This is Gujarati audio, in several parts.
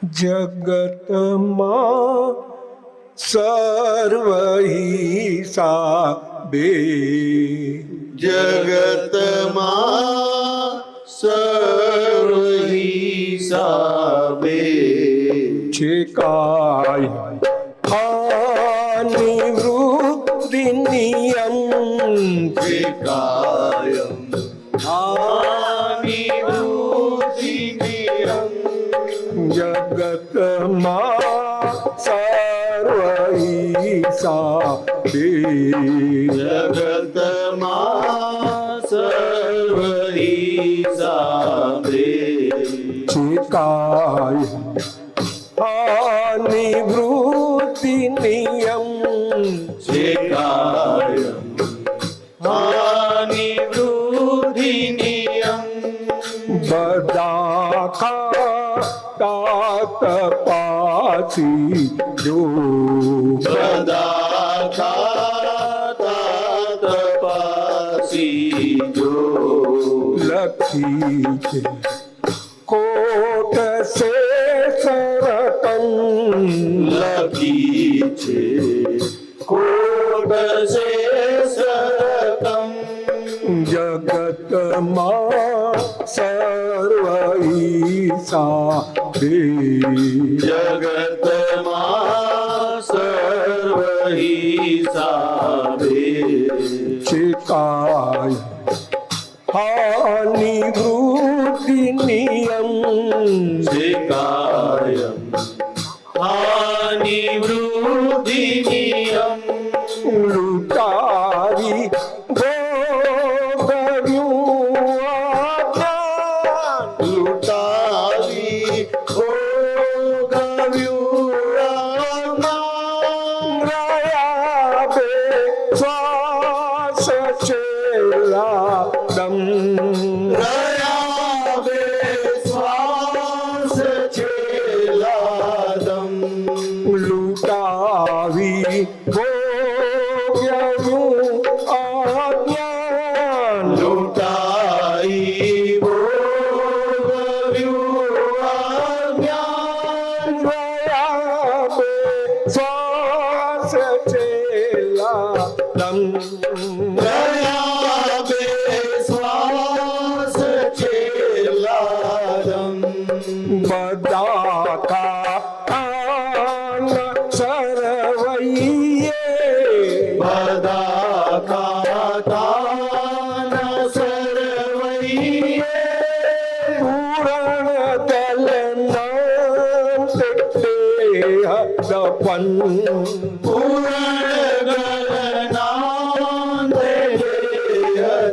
જગતમાં સર્વ હિસાબે, જગતમાં સર્વ હિસાબે છે કાય નિવૃત્તિ નિયમ, છે કાયમ નિવૃત્તિ નિયમ, જગતમાં સર્વ હિસાબે, જગતમાં સર્વ હિસાબે છે કાય નિવૃત્તિ નિયમ, છે કાયમ નિવૃત્તિ નિયમ, બધા ખાતા તપાસી જો, બધા ખાતા તપાસી જો, લખી છે કોટ સે સરકમ, લખી છે કોટ સે સરકમ, જગતમાં સર્વ હિસાબે, જગતમાં સર્વ હિસાબે છે કાય નિવૃત્તિ નિયમ, છે કાયમ નિવૃત્તિ નિયમ, લૂંટાવી ભોગવ્યું અજ્ઞાન, લૂંટાવી ભોગવ્યું રહ્યા બે શ્વાસ છેલ્લા દમ, રહ્યા બે શ્વાસ છેલ્લા દમ, લૂંટાવી ભોગવ્યું અજ્ઞાન, લૂંટાઈ ભોગવ્યું અજ્ઞાન, રહ્યા બે શ્વાસ છેલ્લા દમ, રહ્યા બે શ્વાસ છેલ્લા દમ, બધા કાન સરવૈયે, બધા ખાતા સરવૈયે, પૂરણ દલ નામ દપન, પૂરણ ગલનાં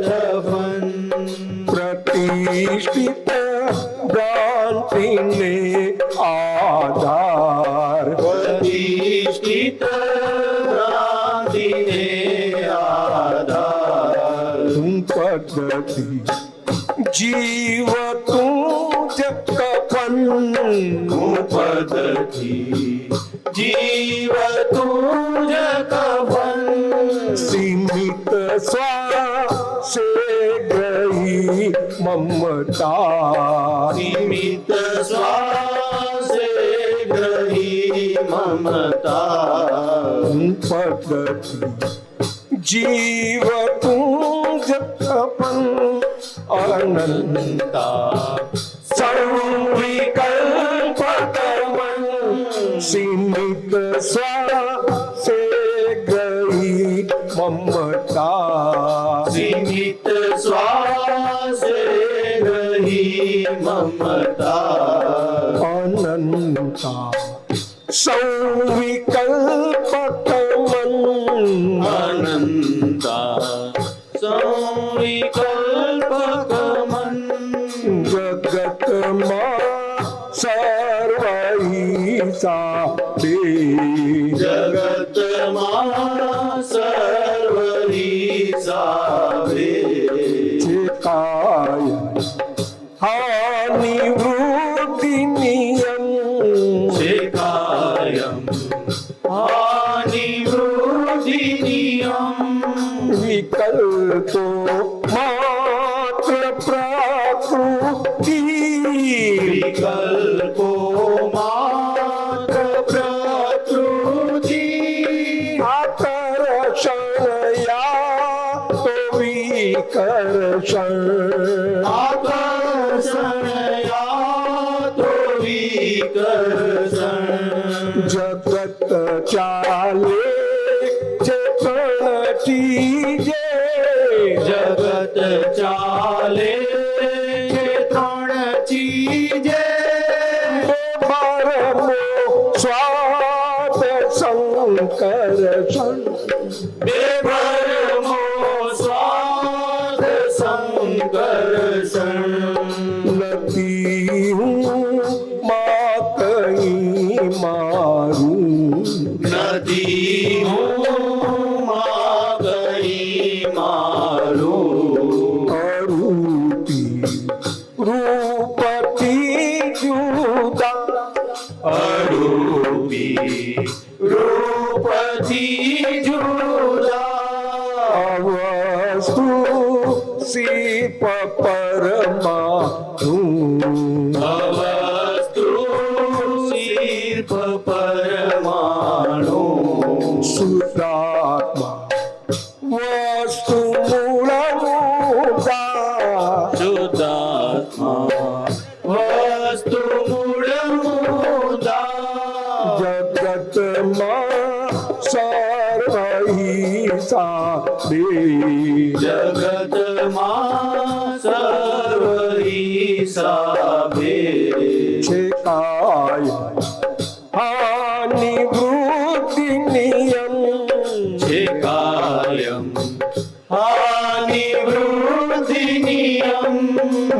દફન, પ્રતિષ્ઠિત ભ્રાંતિને આધાર, પ્રતિષ્ઠિત ભ્રાંતિને આધાર, પદ્ધતિ જીવ તું જ કફન, પદ્ધતિ જીવ તું જ કફન, સીમિત શ્વાસે ગઈ મમતા, નિમિત્ત શ્વાસે ગ્રહી મમતા, પદ્ધતિ જીવ તું જ કફન, અનંતા સંવિકલ્પ કર્મન, સીમિત શ્વાસે ગઈ મમતા, સીમિત શ્વાસે ગ્રહી મમતા, અનંતા સંવિકલ્પ કર્મન, અનંતા સંવિકલ્પ કર્મન, જગતમાં સર્વ હિસાબે, જગતમાં સર્વ હિસાબે છે કાય નિવૃત્તિ નિયમ, છે કાયમ નિવૃત્તિ નિયમ, વિકલ્પો માત્ર પ્રાકૃતિ, વિકલ્પો કરસણ જગત ચાલે છે ત્રણથી જગત ચાલે છે ત્રણ ચીજે પરમો સ્વાદ શંકર બે ભરમો સ્વાદ સંકર્ષણ નથી હું માં કઈ મારું નથી હું માં ગઈ મારું અરૂપી રૂપથી જુદા અરૂપી રૂપથી જુદા અવસ્તુ શિપ પરમાણુ અવસ્તુ શિલ્પ પરમાણુ શુદ્ધાત્મા વસ્તુ મૂળ મુદા શુદ્ધાત્મા વસ્તુ મૂળ મુદા જગતમાં સર્વહી સાબે જગતમાં સર્વ હિસાબે છે કાય હાનિ વૃદ્ધિ નિયમ છે કાયમ હાનિ વૃદ્ધિ નિયમ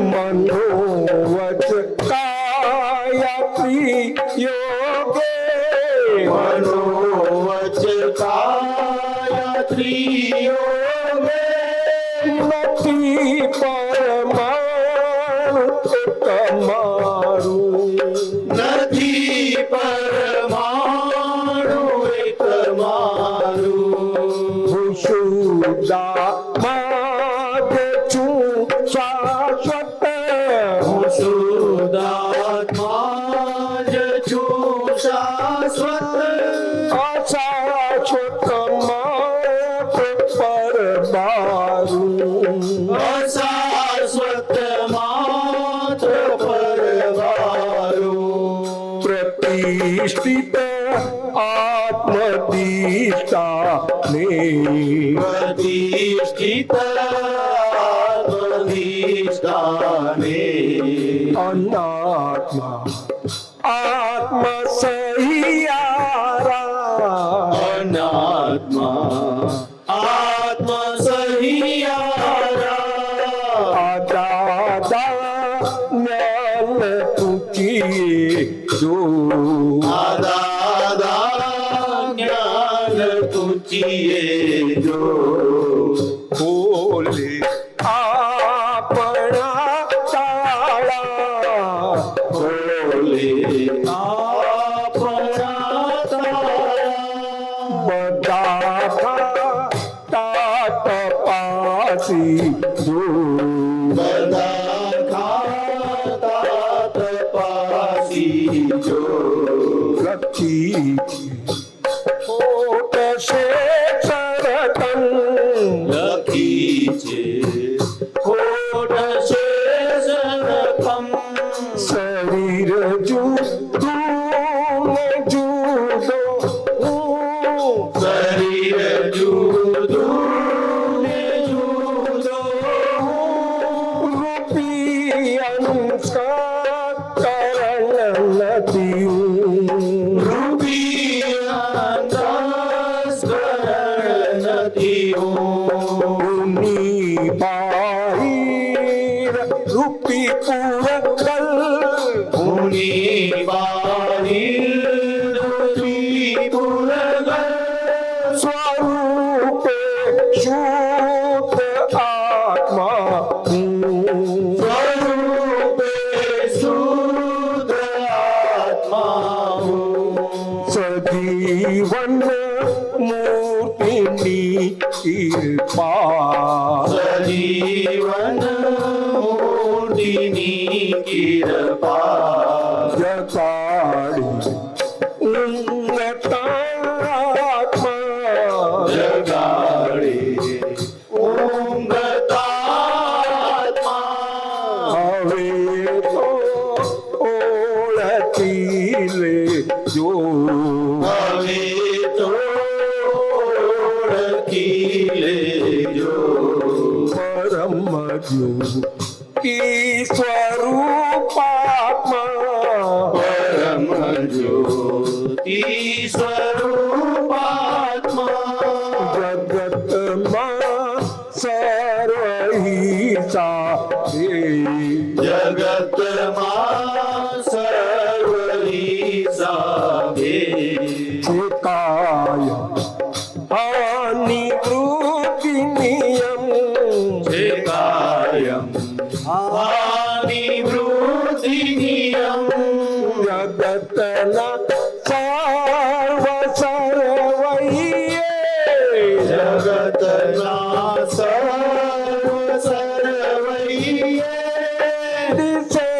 મનોવચ કાય યોગે મનોવચ કાય ત્રિયોગે નથી પરમાણુ તમારું નથી પરમાણુ એક મારું શુદ્ધાત્મા છું શાશ્વત હું શુદ્ધાત્મા જ છું શાશ્વત અશાશ્વત માત્ર પરબારું અશાશ્વત માત્ર પરવારું પ્રતિષ્ઠિત આત્મદિષ્ટા ને પ્રતિષ્ઠિત આત્મનિષ્ઠાને અનાત્મા આત્મસહિયારા અનાત્મા આત્મ સહિયારા દાદા જ્ઞાન પૂછીએ જો દાદા જ્ઞાન તુચીએ જો બોલે આપણા તાળા બોલે આપણા તારા બધા તાત પાસી જો બધા ખાતા તપાસી જો લખી ખોટ છે સરતન લખી છે ખોટ છે સરખમ શરીર જુદું ને જુદો શરીર જુદું ને જુદો રૂપી અંસ્કાર કરણ નદીયું રૂપી અંતસ્કરણ નદીઓ ની બાહિર રૂપી પૂરગલ મુનિ બાહિર રૂપી પુરગલ સ્વરૂપે શુદ્ધ આત્મા સ્વરૂપે શુદ્ધ આત્મા સજીવન મૂર્તિની કૃપા સજીવન મૂર્તિની કૃપા જગાડી ઉન્નતાત્મા જગાડે ઊંઘતાત્મા હવે તો ઓળખ ઓળખી લેજો હવે તો ઓળખી લેજો પરમ જ્યોતિ સ્વરૂપાત્મા પરમ જ્યોતિ સ્વરૂપાત્મા જગતમાં સર્વહિસા જગતમાં સર્વની સાભે કાય નિવૃત્તિ નિયમ છે કાયમ નિવૃત્તિ નિયમ જગતના સર્વ સર્વૈયે જગતના સર્વ સર્વૈયે દિશે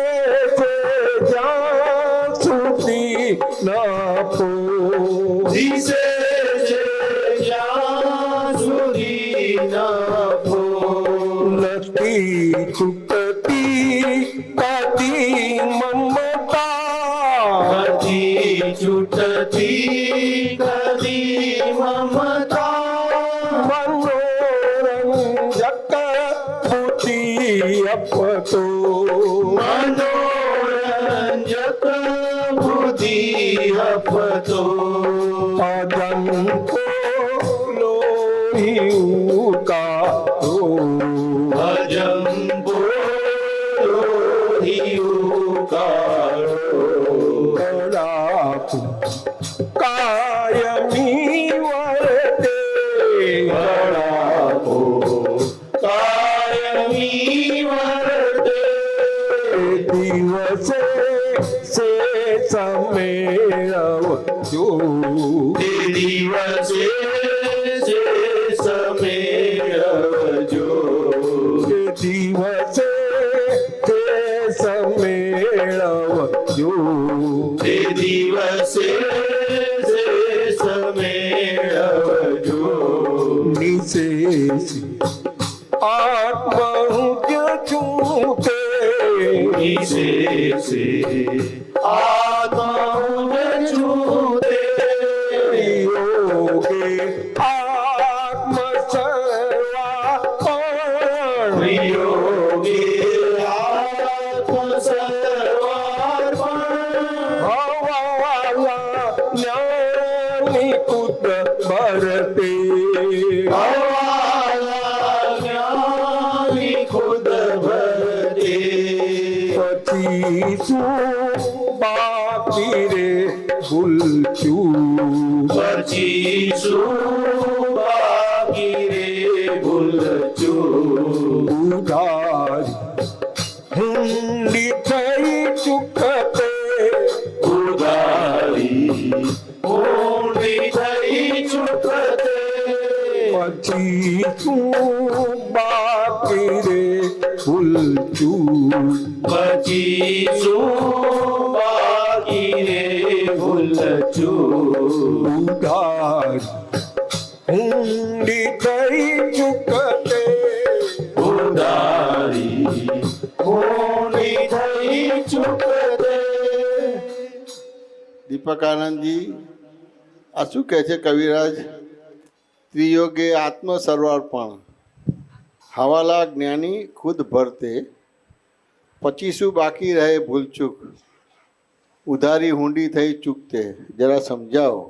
જ્યાં સુધી ન પો દિશે છે જ્યાં સુધી ન પો નથી છૂટતી કદી મમતા નથી છૂટતી કદી મમતા મનોરંજક બુદ્ધિ અપતો મનોરંજક બુદ્ધિ અપતો અજંતો લોહી ઉકારો અજંબો લોહિયુકાળો કળાપુ કાયમી વર્તે કળાપો કાયમી વર્તે દિવસે સે સમેળવજો તે દિવસે જે સમેળવજો દિવસે તે સમેળવજો તે દિવસે જે સમેળવજો નિશેષ આત્મહુજ છૂટે નિશેષે આત્મા છૂટે યોગે આત્મ સર્વાપણ યોગે આત્મ સર્વાર્પણ હવાલા જ્ઞાની કુદ ભરતે હવાલા જ્ઞાની ખુદ ભરતે પછી શું બાકી રે ભૂલચું પછી શું બાકી રે ભૂલચૂક ઉધારી હુંડી થઈ ચૂકતે ઉધારી ઊંડી થઈ ચૂકતે પછી શું બાકી રે ભૂલચું પછી શું બાકી રે ભૂલચૂક ઉધારી હુંડી થઈ ચૂકતે ઉધારી ઊંડી થઈ ચૂકતે દીપકાનંદજી આ શું કહે છે કવિરાજ? ત્રિયોગે આત્મ સર્વાર્પણ, હવાલા જ્ઞાની ખુદ ભરતે, પછી શું બાકી રહે ભૂલચૂક, ઉધારી હુંડી થઈ ચૂકતે. જરા સમજાવો.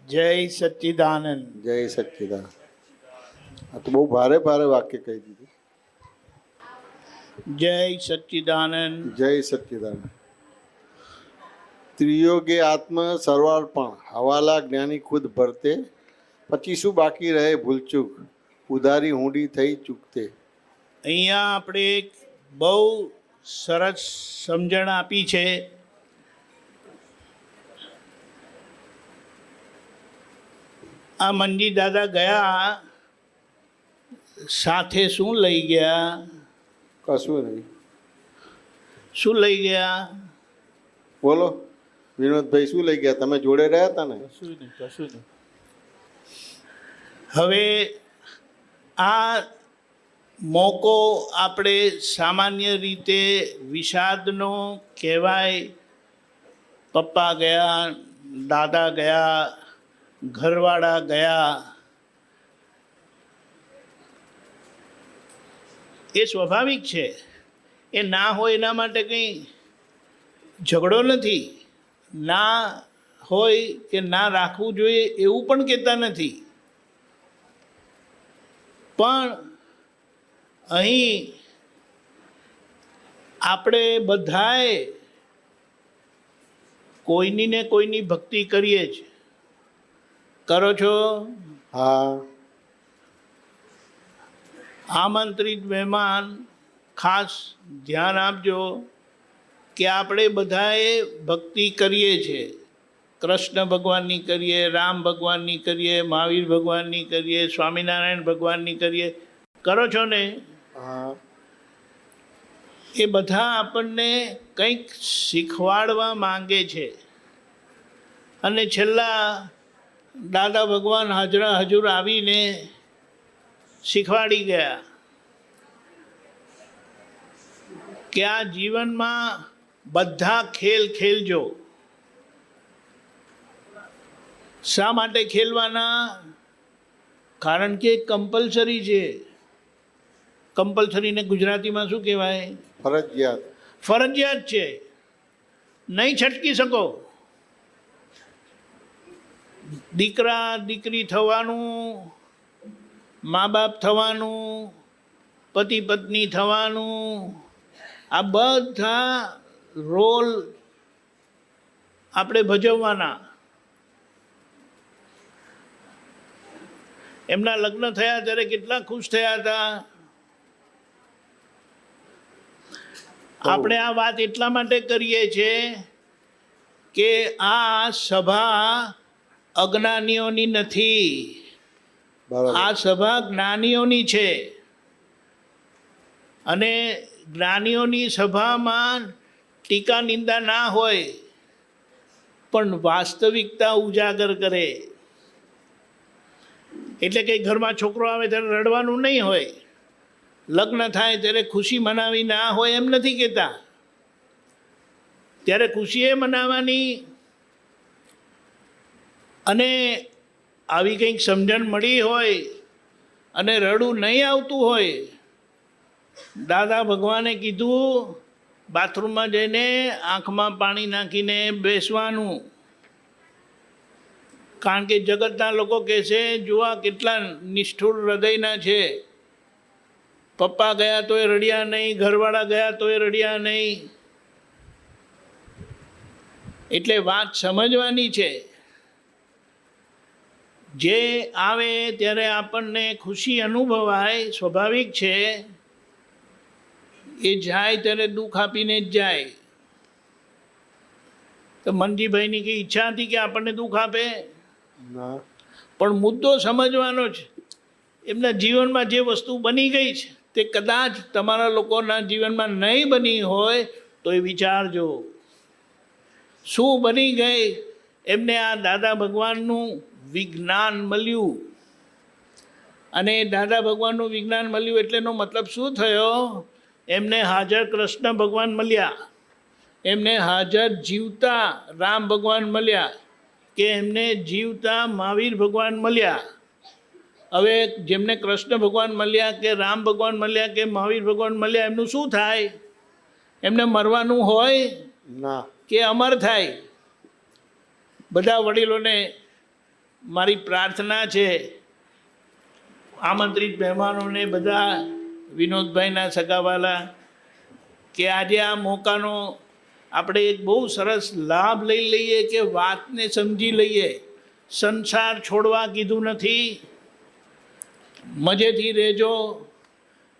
જય સચ્ચિદાનંદ. જય સચ્ચિદાનંદ. આ તો બહુ ભારે ભારે વાક્ય કહી દીધું. જય સચ્ચિદાનંદ. જય સચ્ચિદાનંદ. ત્રિયોગે આત્મ સર્વાર્પણ, હવાલા જ્ઞાની ખુદ ભરતે, પછી શું બાકી રહે ભૂલચૂક, ઉધારી હુંડી થઈ ચૂકતે. અહીંયા આપણે એક બહુ સરસ સમજણ આપી છે. આ મંજી દાદા ગયા, સાથે શું લઈ ગયા? કશું નહીં. શું લઈ ગયા? બોલો વિનોદભાઈ, શું લઈ ગયા? તમે જોડે રહ્યા હતા ને? કશું નહીં. હવે આ મોકો આપણે સામાન્ય રીતે વિષાદનો કહેવાય. પપ્પા ગયા, દાદા ગયા, ઘરવાળા ગયા, એ સ્વાભાવિક છે. એ ના હોય એના માટે કંઈ ઝઘડો નથી. ના હોય કે ના રાખવું જોઈએ એવું પણ કહેતા નથી. પણ અહીં આપણે બધાએ કોઈની ને કોઈની ભક્તિ કરીએ જ. કરો છો? હા. આમંત્રિત મહેમાન ખાસ ધ્યાન આપજો કે આપણે બધાએ ભક્તિ કરીએ છીએ. કૃષ્ણ ભગવાનની કરીએ, રામ ભગવાનની કરીએ, મહાવીર ભગવાનની કરીએ, સ્વામિનારાયણ ભગવાનની કરીએ. કરો છો ને? હા. એ બધા આપણને કંઈક શીખવાડવા માંગે છે. અને છેલ્લા દાદા ભગવાન હજુર આવીને શીખવાડી ગયા કે આ જીવનમાં બધા ખેલ ખેલજો. શા માટે ખેલવાના? કારણ કે કમ્પલસરી છે. કમ્પલસરીને ગુજરાતીમાં શું કહેવાય? ફરજિયાત. ફરજિયાત છે, નહીં છટકી શકો. દીકરા દીકરી થવાનું, મા બાપ થવાનું, પતિ પત્ની થવાનું, આ બધા રોલ આપણે ભજવવાના. એમના લગ્ન થયા ત્યારે કેટલા ખુશ થયા હતા. આપણે આ વાત એટલા માટે કરીએ છીએ કે આ સભા અજ્ઞાનીઓની નથી, બરાબર. આ સભા જ્ઞાનીઓની છે. અને જ્ઞાનીઓની સભામાં ટીકા નિંદા ના હોય, પણ વાસ્તવિકતા ઉજાગર કરે. એટલે કે ઘરમાં છોકરો આવે ત્યારે રડવાનું નહીં હોય, લગ્ન થાય ત્યારે ખુશી મનાવી ના હોય એમ નથી કહેતા. ત્યારે ખુશી એ મનાવવાની. અને આવી કંઈક સમજણ મળી હોય અને રડવું નહીં આવતું હોય, દાદા ભગવાને કીધું બાથરૂમમાં જઈને આંખમાં પાણી નાખીને બેસવાનું. કારણ કે જગતના લોકો કહેશે, જુઓ કેટલા નિષ્ઠુર હૃદયના છે. પપ્પા ગયા તોય રડ્યા નહીં, ઘરવાળા ગયા તોય રડ્યા નહીં. એટલે વાત સમજવાની છે. જે આવે ત્યારે આપણને ખુશી અનુભવાય, સ્વાભાવિક છે. એ જાય ત્યારે દુઃખ આપીને જ જાય. તો મનજીભાઈની કઈ ઈચ્છા હતી કે આપણને દુઃખ આપે? ના. પણ મુદ્દો સમજવાનો છે. એમના જીવનમાં જે વસ્તુ બની ગઈ છે તે કદાચ તમારા લોકોના જીવનમાં નહીં બની હોય તો એ વિચારજો. શું બની ગઈ? એમને આ દાદા ભગવાનનું વિજ્ઞાન મળ્યું. અને દાદા ભગવાનનું વિજ્ઞાન મળ્યું એટલેનો મતલબ શું થયો? એમને હાજર કૃષ્ણ ભગવાન મળ્યા, એમને હાજર જીવતા રામ ભગવાન મળ્યા, કે એમને જીવતા મહાવીર ભગવાન મળ્યા. હવે જેમને કૃષ્ણ ભગવાન મળ્યા કે રામ ભગવાન મળ્યા કે મહાવીર ભગવાન મળ્યા, એમનું શું થાય? એમને મરવાનું હોય ના, કે અમર થાય? બધા વડીલોને મારી પ્રાર્થના છે, આમંત્રિત મહેમાનોને, બધા વિનોદભાઈના સગાવાલા, કે આજે આ મોકાનો આપણે એક બહુ સરસ લાભ લઈ લઈએ કે વાતને સમજી લઈએ. સંસાર છોડવા કીધું નથી. મજેથી રહેજો,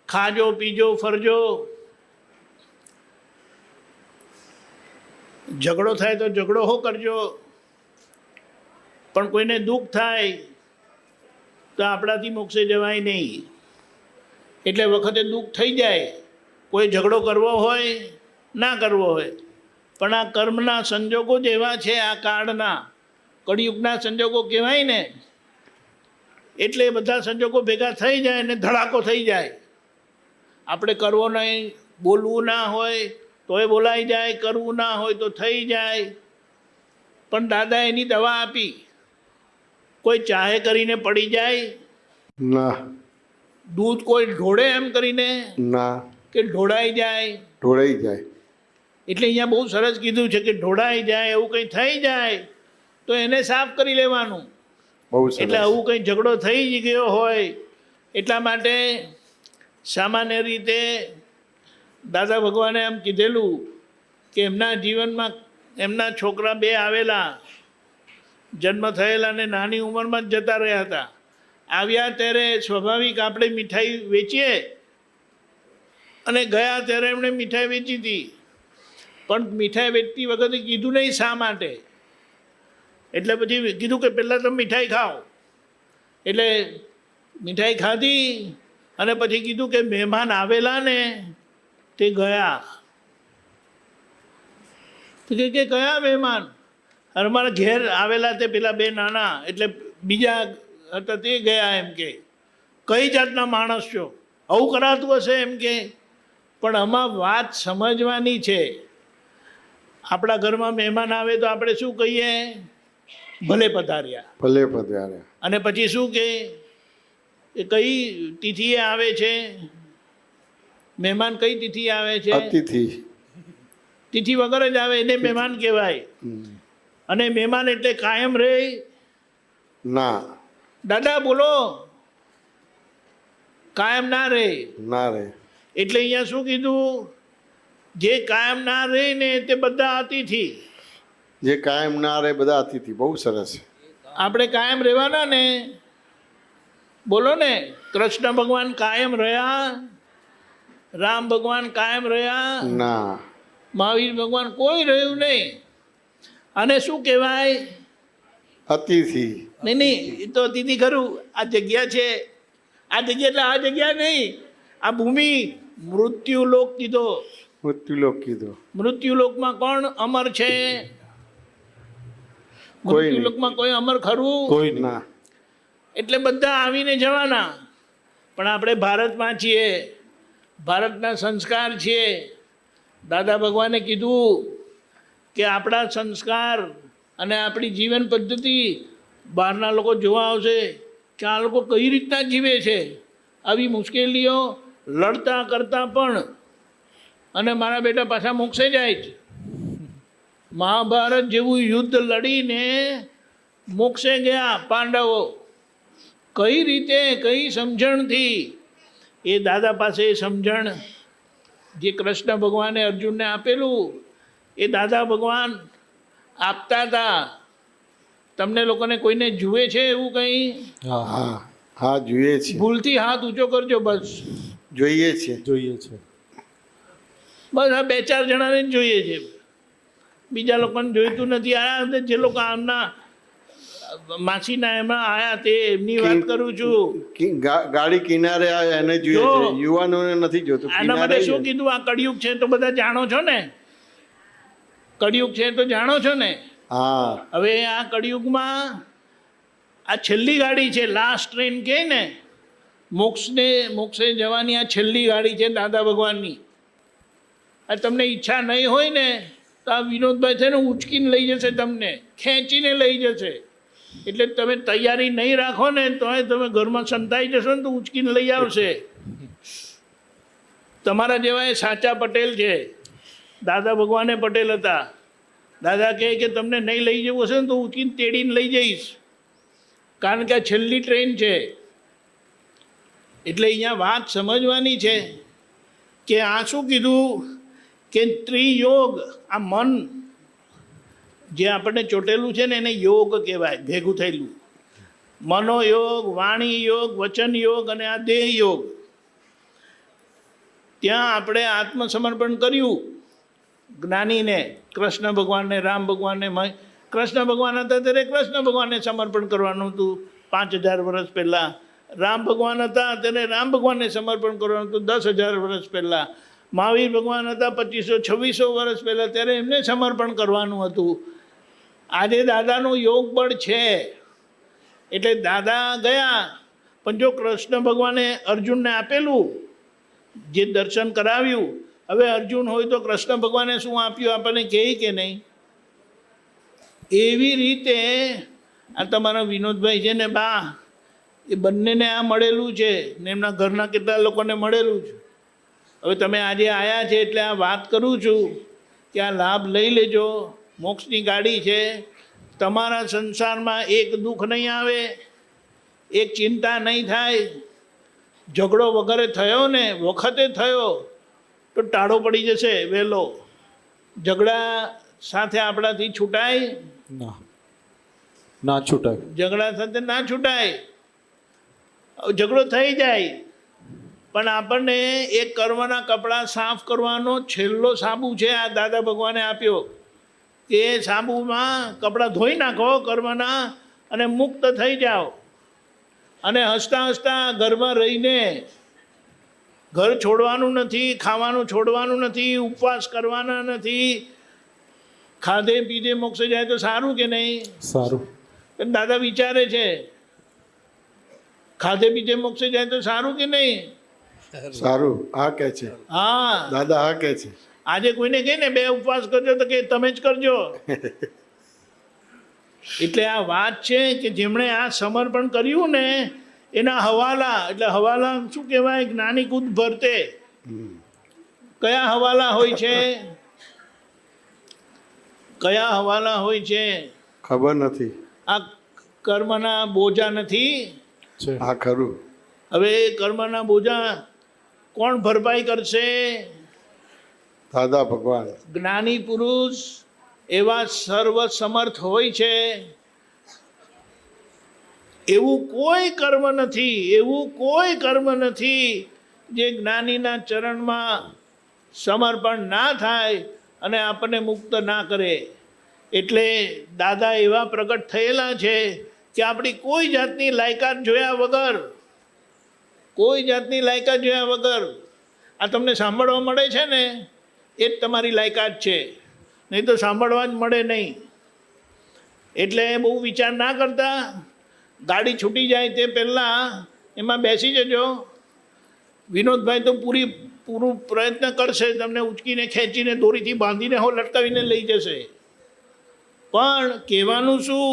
ખાજો પીજો ફરજો. ઝઘડો થાય તો ઝઘડો હો કરજો, પણ કોઈને દુઃખ થાય તો આપણાથી મોક્ષે જવાય નહીં. એટલે વખતે દુઃખ થઈ જાય, કોઈ ઝઘડો કરવો હોય ના કરવો હોય, પણ આ કર્મના સંજોગો જ એવા છે, આ કાળના કળિયુગના સંજોગો કહેવાય ને. એટલે બધા સંજોગો ભેગા થઈ જાય ને ધડાકો થઈ જાય. આપણે કરવો નહીં, બોલવું ના હોય તોય બોલાઈ જાય, કરવું ના હોય તો થઈ જાય. પણ દાદા એની દવા આપી. કોઈ ચાહે કરીને પડી જાય, ના દૂધ કોઈ ઢોળે એમ કરીને ના કે ઢોળાઈ જાય. ઢોળાઈ જાય. એટલે અહીંયા બહુ સરસ કીધું છે કે ઢોળાઈ જાય, એવું કંઈ થઈ જાય તો એને સાફ કરી લેવાનું. બહુ એટલે સરસ. આવું કંઈ ઝઘડો થઈ જ ગયો હોય એટલા માટે સામાન્ય રીતે દાદા ભગવાને એમ કીધેલું કે એમના જીવનમાં એમના છોકરા 2 આવેલા, જન્મ થયેલા ને નાની ઉંમરમાં જ જતા રહ્યા હતા. આવ્યા ત્યારે સ્વાભાવિક આપણે મીઠાઈ વેચીએ અને ગયા ત્યારે એમણે મીઠાઈ વેચી હતી. પણ મીઠાઈ વેચતી વખતે કીધું નહીં શા માટે. એટલે પછી કીધું કે પહેલાં તમે મીઠાઈ ખાઓ. એટલે મીઠાઈ ખાધી અને પછી કીધું કે મહેમાન આવેલા ને તે ગયા. તો કે કયા મહેમાન? અમારા ઘેર આવેલા તે પેલા 2 નાના, એટલે બીજા હતા તે ગયા. એમ કે કઈ જાતના માણસ છો, આવું કરાતું હશે એમ કે. પણ આમાં વાત સમજવાની છે. આપણા ઘરમાં મહેમાન આવે તો આપણે શું કહીએ? ભલે પધાર્યા. ભલે પધાર્યા. અને પછી શું કે એ કઈ તિથિએ આવે છે મહેમાન? કઈ તિથિ આવે છે? અતિથિ. તિથિ વગર જ આવે એને મહેમાન કહેવાય. અને મહેમાન એટલે કાયમ રહે? ના. દાદા બોલો, કાયમ ના રહે. ના રે. એટલે અહીંયા શું કીધું? જે કાયમ ના રહે ને તે બધા અતિથિ. જે કાયમ ના રહે બધા અતિથિ. બહુ સરસ. આપણે કાયમ રહેવાના ને. બોલો ને, કૃષ્ણ ભગવાન કાયમ રહ્યા? રામ ભગવાન કાયમ રહ્યા? ના. મહાવીર ભગવાન કોઈ રહ્યું નહીં. અને શું કહેવાય? અતિથિ. નહીં, એ તો અતિથિ ખરું. આ જગ્યા છે, આ જગ્યા એટલે આ જગ્યા નહીં, આ ભૂમિ. મૃત્યુલોક કીધો. મૃત્યુલોક કીધો. મૃત્યુલોકમાં કોણ અમર છે? કોઈ નહીં. મૃત્યુલોકમાં કોઈ અમર ખરું? કોઈ ના. એટલે બધા આવીને જવાના. પણ આપણે ભારતમાં છીએ, ભારતના સંસ્કાર છીએ. દાદા ભગવાને કીધું કે આપણા સંસ્કાર અને આપણી જીવન પદ્ધતિ બહારના લોકો જોવા આવશે કે આ લોકો કઈ રીતના જીવે છે, આવી મુશ્કેલીઓ લડતા કરતા પણ. અને મારા બેટા પાછા મોક્ષે જાય છે. મહાભારત જેવું યુદ્ધ લડીને મોક્ષે ગયા પાંડવો. કઈ રીતે, કઈ સમજણથી? એ દાદા પાસે એ સમજણ જે કૃષ્ણ ભગવાને અર્જુનને આપેલું એ દાદા ભગવાન આપતા હતા. તમને લોકોને કોઈને જુએ છે એવું કંઈ? હા હા જોઈએ છે. ભૂલથી હાથ ઊંચો કરજો બસ. જોઈએ છે. જોઈએ છે. બસ આ 2-4 જણાને જ જોઈએ છે, બીજા લોકોને જોઈતું નથી. આ જે લોકો આમના માસીના એમાં આયા તે એમની વાત કરું છું. ગાડી કિનારે આવે એને જોઈએ જો. છે. યુવાનોને નથી જોતું. આના માટે કિનારે શું કીધું? આ કળિયુગ છે તો બધા જાણો છો ને? કળિયુગ છે તો જાણો છો ને? હા. હવે આ કળિયુગમાં આ છેલ્લી ગાડી છે, લાસ્ટ ટ્રેન કહે ને, મોક્ષે જવાની આ છેલ્લી ગાડી છે દાદા ભગવાનની. આ તમને ઈચ્છા નહીં હોય ને તો આ વિનોદભાઈ છે ને ઉચકીને લઈ જશે, તમને ખેંચીને લઈ જશે. એટલે તમે તૈયારી નહીં રાખો ને તોય તમે ઘરમાં સંતાઈ જશો ને તો ઉચકીને લઈ આવશે. તમારા જેવા એ સાચા પટેલ છે. દાદા ભગવાને પટેલ હતા. દાદા કહે કે તમને નહીં લઈ જવું હશે ને તો ઉચકીને તેડીને લઈ જઈશ, કારણ કે આ છેલ્લી ટ્રેન છે. એટલે અહીંયા વાત સમજવાની છે કે આ શું કીધું કે ત્રિયોગ, આ મન જે આપણને ચોટેલું છે ને એને યોગ કહેવાય, ભેગું થયેલું. મનોયોગ, વાણી યોગ, વચન યોગ અને આ દેહ યોગ. ત્યાં આપણે આત્મસમર્પણ કર્યું જ્ઞાનીને, કૃષ્ણ ભગવાનને, રામ ભગવાનને. કૃષ્ણ ભગવાન હતા ત્યારે કૃષ્ણ ભગવાનને સમર્પણ કરવાનું હતું 5000 વર્ષ પહેલાં. રામ ભગવાન હતા ત્યારે રામ ભગવાનને સમર્પણ કરવાનું હતું 10,000 વર્ષ પહેલાં. મહાવીર ભગવાન હતા 2500-2600 વર્ષ પહેલાં, ત્યારે એમને સમર્પણ કરવાનું હતું. આજે દાદાનું યોગ બળ છે એટલે દાદા ગયા. પણ જો કૃષ્ણ ભગવાને અર્જુનને આપેલું જે દર્શન કરાવ્યું. હવે અર્જુન હોય તો કૃષ્ણ ભગવાને શું આપ્યું આપણને કહે કે નહીં? એવી રીતે આ તમારા વિનોદભાઈ છે ને બા, એ બંનેને આ મળેલું છે ને એમના ઘરના કેટલા લોકોને મળેલું છે. હવે તમે આજે આવ્યા છે એટલે આ વાત કરું છું કે આ લાભ લઈ લેજો. મોક્ષની ગાડી છે. તમારા સંસારમાં એક દુઃખ નહીં આવે, એક ચિંતા નહીં થાય. ઝઘડો વગેરે થયો ને વખતે થયો તો ટાળો પડી જશે વહેલો. ઝઘડા સાથે આપણાથી છૂટાય? ના છૂટાય. ઝઘડા સાથે ના છૂટાય. ઝઘડો થઈ જાય પણ આપણને એ કર્મના કપડાં સાફ કરવાનો છેલ્લો સાબુ છે આ દાદા ભગવાને આપ્યો. એ સાબુમાં કપડાં ધોઈ નાખો કર્મના અને મુક્ત થઈ જાઓ. અને હસતા હસતા ઘરમાં રહીને, ઘર છોડવાનું નથી, ખાવાનું છોડવાનું નથી, ઉપવાસ કરવાના નથી. ખાધે પીધે મોક્ષે જાય તો સારું કે નહીં? સારું. દાદા વિચારે છે ખાધે પીધે મોક્ષે જાય તો સારું કે નહીં? સારું. હા કે છે હા, દાદા, હા કે છે. આજે કોઈને કહે ને 2 ઉપવાસ કરજો તો કે તમે જ કરજો. એટલે આ વાત છે કે જેમણે આ સમર્પણ કર્યું ને એના હવાલા, એટલે હવાલા શું કહેવાય? જ્ઞાની કૂદ ભરતે. કયા હવાલા હોય છે? કયા હવાલા હોય છે? ખબર નથી. આ કર્મના બોજા નથી. હા ખરું. હવે એ કર્મના બોજા કોણ ભરપાઈ કરશે? દાદા ભગવાન. જ્ઞાની પુરુષ એવા સર્વ સમર્થ હોય છે. એવું કોઈ કર્મ નથી, એવું કોઈ કર્મ નથી જે જ્ઞાનીના ચરણમાં સમર્પણ ના થાય અને આપણને મુક્ત ના કરે. એટલે દાદા એવા પ્રગટ થયેલા છે કે આપણી કોઈ જાતની લાયકાત જોયા વગર, કોઈ જાતની લાયકાત જોયા વગર આ તમને સાંભળવા મળે છે ને એ જ તમારી લાયકાત છે, નહીં તો સાંભળવા જ મળે નહીં. એટલે બહુ વિચાર ના કરતા, ગાડી છૂટી જાય તે પહેલાં એમાં બેસી જજો. વિનોદભાઈ તો પૂરું પ્રયત્ન કરશે, તમને ઉચકીને ખેંચીને દોરીથી બાંધીને હો લટકાવીને લઈ જશે. પણ કહેવાનું શું?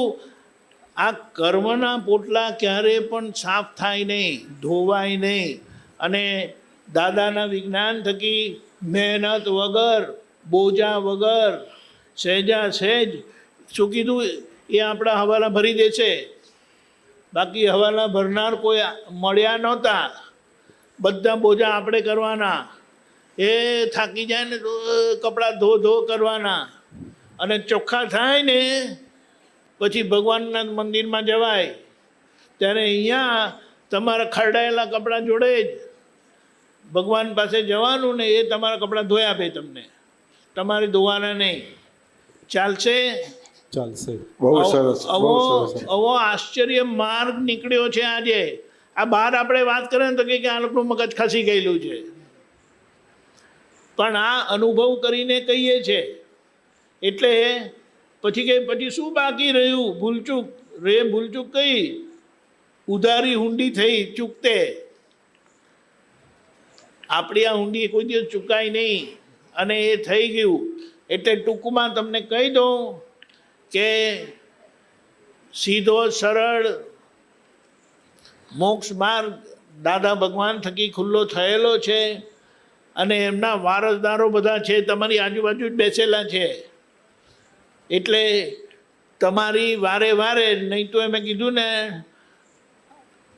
આ કર્મના પોટલા ક્યારેય પણ સાફ થાય નહીં, ધોવાય નહીં. અને દાદાના વિજ્ઞાન થકી મહેનત વગર, બોજા વગર, સહેજા સહેજ શું કીધું એ આપણા હવાલા ભરી દેશે. બાકી હવાલા ભરનાર કોઈ મળ્યા નહોતા. બધા બોજા આપણે કરવાના. એ થાકી જાય ને તો કપડાં ધો કરવાના. અને ચોખ્ખા થાય ને પછી ભગવાનના મંદિરમાં જવાય. ત્યારે અહીંયા તમારા ખરડાયેલા કપડાં જોડે જ ભગવાન પાસે જવાનું ને એ તમારા કપડાં ધોઈ આપે તમને, તમારે ધોવાના નહીં. ચાલશે? ચાલશે. બહુ સરસ. આવો આશ્ચર્ય માર્ગ નીકળ્યો છે આજે. આ બહાર આપણે વાત કરીએ ને તો કે આ લોકોનું મગજ ખસી ગયેલું છે, પણ આ અનુભવ કરીને કહીએ છે. એટલે પછી શું બાકી રહ્યું? ભૂલચૂક ભૂલચૂક કઈ? ઉધારી હુંડી થઈ ચૂકતે. આપણી આ હુંડી કોઈ દિવસ ચૂકાય નહીં અને એ થઈ ગયું. એટલે ટૂંકમાં તમને કહી દઉં કે સીધો સરળ મોક્ષ માર્ગ દાદા ભગવાન થકી ખુલ્લો થયેલો છે. અને એમના વારસદારો બધા છે, તમારી આજુબાજુ જ બેસેલા છે. એટલે તમારી વારે વારે, નહીં તો એમ કીધું ને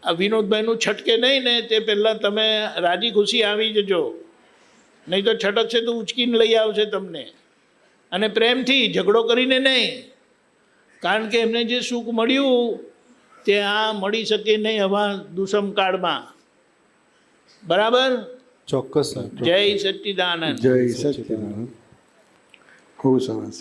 આ વિનોદભાઈનું છટકે નહીં ને તે પહેલાં તમે રાજી ખુશી આવી જજો. નહીં તો છટકશે તો ઉચકીને લઈ આવશે તમને. અને પ્રેમથી, ઝઘડો કરીને નહીં. કારણ કે એમને જે સુખ મળ્યું તે આ મળી શકે નહીં આવા દુષ્મ કાળમાં. બરાબર? ચોક્કસ. જય સચ્ચિદાનંદ. જય સચ્ચિદાનંદ. બહુ સરસ.